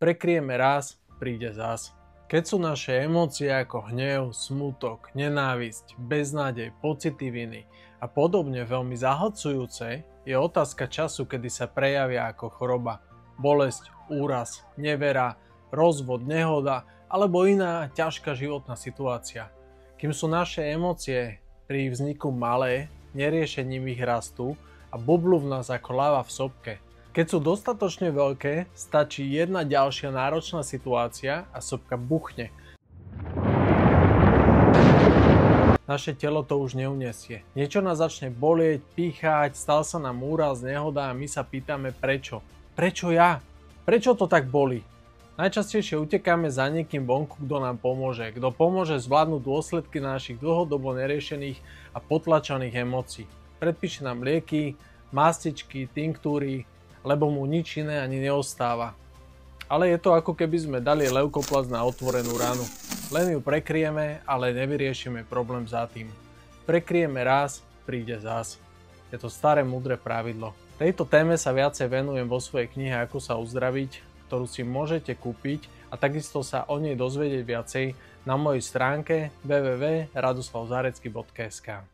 Prekryjeme raz, príde zas. Keď sú naše emócie ako hnev, smutok, nenávisť, beznádej, pocity viny a podobne veľmi zahlcujúce, je otázka času, kedy sa prejavia ako choroba, bolesť, úraz, nevera, rozvod, nehoda alebo iná ťažká životná situácia. Kým sú naše emócie pri vzniku malé, neriešením ich rastú a bublú v nás ako lava v sopke. Keď sú dostatočne veľké, stačí jedna ďalšia náročná situácia a sopka buchne. Naše telo to už neuniesie. Niečo nás začne bolieť, píchať, stal sa nám úraz, nehoda a my sa pýtame prečo. Prečo ja? Prečo to tak bolí? Najčastejšie utekáme za niekým vonku, kto nám pomôže. Kto pomôže zvládnuť dôsledky našich dlhodobo neriešených a potlačaných emócií. Predpíše nám lieky, mastičky, tinktúry, lebo mu nič iné ani neostáva. Ale je to ako keby sme dali leukoplast na otvorenú ranu. Len ju prekryjeme, ale nevyriešime problém za tým. Prekryjeme raz, príde zas. Je to staré múdre pravidlo. Tejto téme sa viacej venujem vo svojej knihe Ako sa uzdraviť, ktorú si môžete kúpiť a takisto sa o nej dozvedieť viacej na mojej stránke www.radoslavzarecký.sk.